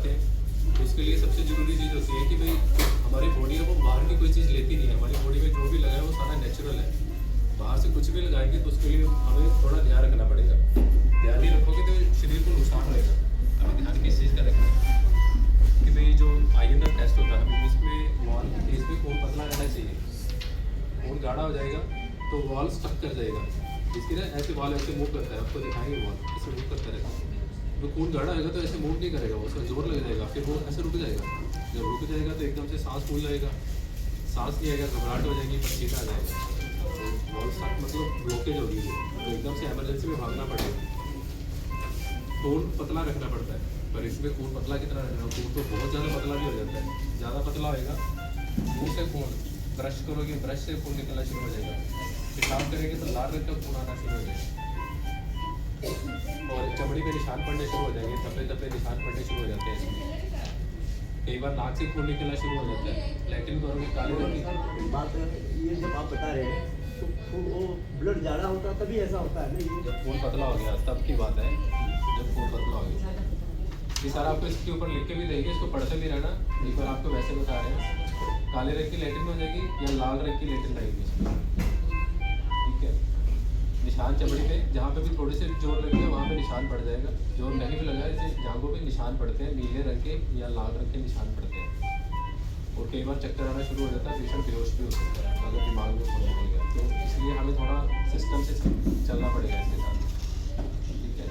जाते हैं तो उसके लिए सबसे ज़रूरी चीज़ होती है कि भाई हमारी बॉडी है वो बाहर की कोई चीज़ लेती नहीं है। हमारी बॉडी में जो भी लगा है वो सारा नेचुरल है। बाहर से कुछ भी लगाएंगे तो उसके लिए हमें थोड़ा ध्यान रखना पड़ेगा। ध्यान नहीं रखोगे तो शरीर को नुकसान होएगा। हमें ध्यान किस चीज़ का रखना है कि भाई जो आईएनआर टेस्ट होता है हमें इसमें वॉल फेस में खून पतला रहना चाहिए। खून गाढ़ा हो जाएगा तो वॉल स्टक कर जाएगा। इसकी ना ऐसे वॉल ऐसे मूव करता है, आपको दिखाएंगे वॉल ऐसे मूव करता रहेगा। तो खून गाढ़ा होगा तो ऐसे मूव नहीं करेगा, उसका जोर लग जाएगा, फिर वो ऐसे रुक जाएगा। जब रुक जाएगा तो एकदम से सांस फूल जाएगा, सांस नहीं आएगा, घबराहट हो जाएगी, पसीना आ जाएगा। तो वॉल स्टक मतलब ब्लॉकेज हो गई है तो एकदम से इमरजेंसी में भागना पड़ेगा। खून पतला रखना पड़ता है, पर इसमें खून पतला कितना रखना है? खून तो बहुत ज़्यादा पतला भी हो जाता है। ज़्यादा पतला होएगा, मुँह से खून ब्रश करोगे, ब्रश से खून निकलना शुरू हो जाएगा। पेशाब करेंगे तो लाल रंग का खून आना शुरू हो जाएगा और चमड़ी पे निशान पड़ने शुरू हो जाएंगे, धब्बे धब्बे निशान पड़ने शुरू हो जाते हैं इसमें। कई बार नाक से खून निकलना शुरू हो जाता है, लैट्रिन करोगे काले रंग की। बात ये जब आप बता रहे हैं तो वो ब्लड ज़्यादा होता है तभी ऐसा होता है ना? ये जब खून पतला हो गया तब की बात है, जब खून पतला हो गया। ये सारा आपको इसके ऊपर लिख के भी देंगे, इसको पढ़ते भी रहना। एक बार आपको वैसे बता रहे हैं, काले रंग की लैट्रिन हो जाएगी या लाल रंग की लैट्रिन आएगी। ठीक है, निशान चमड़ी पे जहाँ पे भी थोड़े से जोर लगे वहाँ पे निशान पड़ जाएगा। जोर नहीं भी लगा ऐसे जांघों पे निशान पड़ते हैं, नीले रंग के या लाल रंग के निशान पड़ते हैं। और कई बार चक्कर आना शुरू हो जाता है, पेशेंट बेहोश भी हो सकता है अगर दिमाग में खून निकल गया। तो इसलिए हमें थोड़ा सिस्टम से चलना पड़ेगा इसके साथ। ठीक है,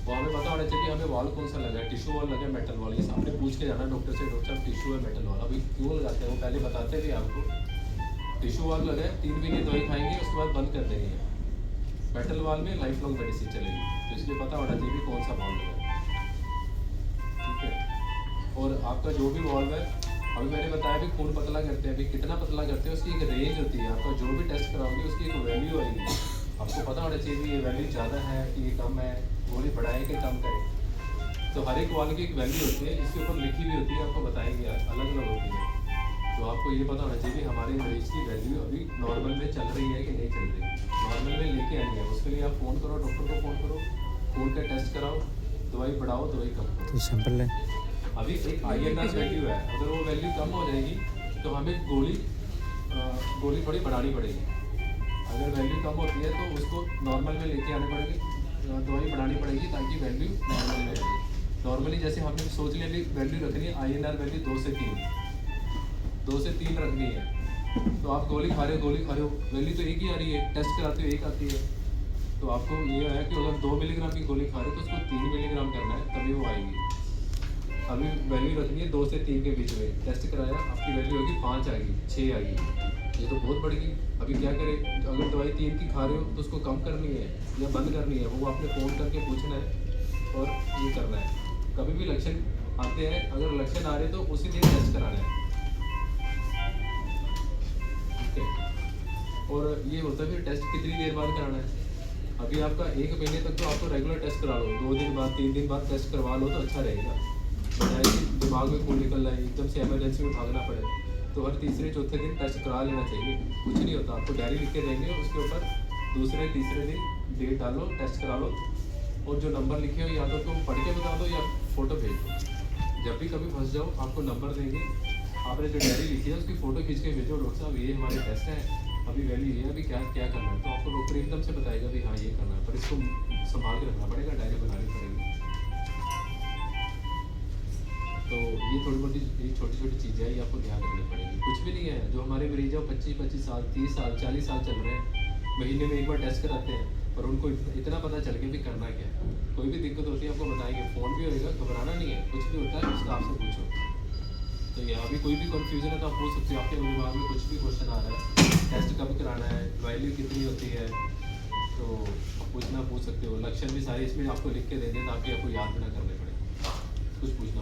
वो हमें पता होना चाहिए हमें वॉल कौन सा लगा है, टिश्यू वॉल लगा है, मेटल वॉल। ये सामने पूछ के जाना डॉक्टर से, डॉक्टर साहब टिश्यू है मेटल वॉल अभी क्यों लगाते हैं, वो पहले बताते थे आपको। टिश्यू वॉल लगा है, 3 महीने दवाई खाएंगे उसके बाद बंद कर देंगे। मेटल वॉल में लाइफ लॉन्ग मेडिसिन चलेगी, तो इसलिए पता होना चाहिए कौन सा वॉल्व है। ठीक है, और आपका जो भी वॉल्व है, अभी मैंने बताया भी खून पतला करते हैं, अभी कितना पतला करते हैं उसकी एक रेंज होती है। आपका जो भी टेस्ट कराओगे उसकी एक वैल्यू आएगी, आपको पता होना चाहिए कि ये वैल्यू ज़्यादा है कि ये कम है, गोली बढ़ाए कि कम करें। तो हर एक वॉल्व की एक वैल्यू होती है, इसके ऊपर लिखी भी होती है, आपको बताएंगे अलग अलग होती है। तो आपको ये पता होना चाहिए कि हमारे मरीज की वैल्यू अभी नॉर्मल में चल रही है कि नहीं चल रही। नॉर्मल में लेके आनी है, उसके लिए आप फ़ोन करो, डॉक्टर को फ़ोन करो, खून का टेस्ट कराओ, दवाई बढ़ाओ, दवाई कम करो। तो सैंपल लें। अभी एक आईएनआर वैल्यू है, अगर वो वैल्यू कम हो जाएगी तो हमें गोली थोड़ी बढ़ानी पड़ेगी। अगर वैल्यू कम होती है तो उसको नॉर्मल में लेके आने पड़ेगी, दवाई बढ़ानी पड़ेगी ताकि वैल्यू नॉर्मल में रहेगी। नॉर्मली जैसे हमने सोच लिया वैल्यू रखनी है आईएनआर वैल्यू 2 से 3 रखनी है। तो आप गोली खा रहे हो, वैल्यू तो एक ही आ रही है, टेस्ट कराते हो एक आती है। तो आपको ये है कि अगर 2 मिलीग्राम की गोली खा रहे हो तो उसको 3 मिलीग्राम करना है, तभी वो आएगी। अभी वैल्यू रखनी है 2 से 3 के बीच में, टेस्ट कराया आपकी वैल्यू होगी 5 आएगी, 6 आएगी, ये तो बहुत बढ़ गई। अभी क्या करें, अगर दवाई 3 की खा रहे हो तो उसको कम करनी है या बंद करनी है, वो आपने फ़ोन करके पूछना है और ये करना है। कभी भी लक्षण आते हैं, अगर लक्षण आ रहे तो उसी दिन टेस्ट कराना है। ठीक है, और ये होता है फिर टेस्ट कितनी देर बाद कराना है। अभी आपका 1 महीने तक तो आपको रेगुलर टेस्ट करा लो, 2 दिन बाद 3 दिन बाद टेस्ट करवा लो तो अच्छा रहेगा। बजाय कि दिमाग में खून निकल रहा है, एकदम से इमरजेंसी में भागना पड़े, तो हर तीसरे चौथे दिन टेस्ट करा लेना चाहिए। कुछ नहीं होता, आपको डायरी लिख के देंगे, उसके ऊपर दूसरे तीसरे दिन डेट डालो, टेस्ट करा लो, और जो नंबर लिखे हो या तो तुम पढ़ के बता दो या फ़ोटो भेज दो। जब भी कभी फंस जाओ आपको नंबर देंगे, आपने जो डायरी लिखी है उसकी फ़ोटो खींच के भेजो, डॉक्टर साहब ये हमारे टेस्ट है, अभी वैल्यू ये है, अभी क्या क्या करना है। तो आपको डॉक्टर एकदम से बताएगा भी हाँ ये करना है, पर इसको संभाल के रखना पड़ेगा, डायरी बनानी पड़ेगी। तो ये थोड़ी मोटी छोटी छोटी चीज़ें हैं, ये आपको ध्यान रखनी पड़ेगी। कुछ भी नहीं है, जो हमारे मरीज हैं 25 साल 30 साल 40 साल चल रहे हैं, महीने में एक बार टेस्ट कराते हैं, पर उनको इतना पता चल के भी करना क्या है। कोई भी दिक्कत होती है आपको बताएंगे, फ़ोन भी होएगा, घबराना नहीं है, कुछ भी होता है उसका आपसे पूछो। तो यहाँ भी कोई भी कन्फ्यूज़न है तो आप पूछ सकते हो, आपके दिमाग में कुछ भी क्वेश्चन आ रहा है, टेस्ट कब कराना है, वैल्यू कितनी होती है, तो पूछ सकते हो। लक्षण भी सारे इसमें आपको लिख के दे दें ताकि आपको याद भी ना करने पड़े, कुछ पूछना।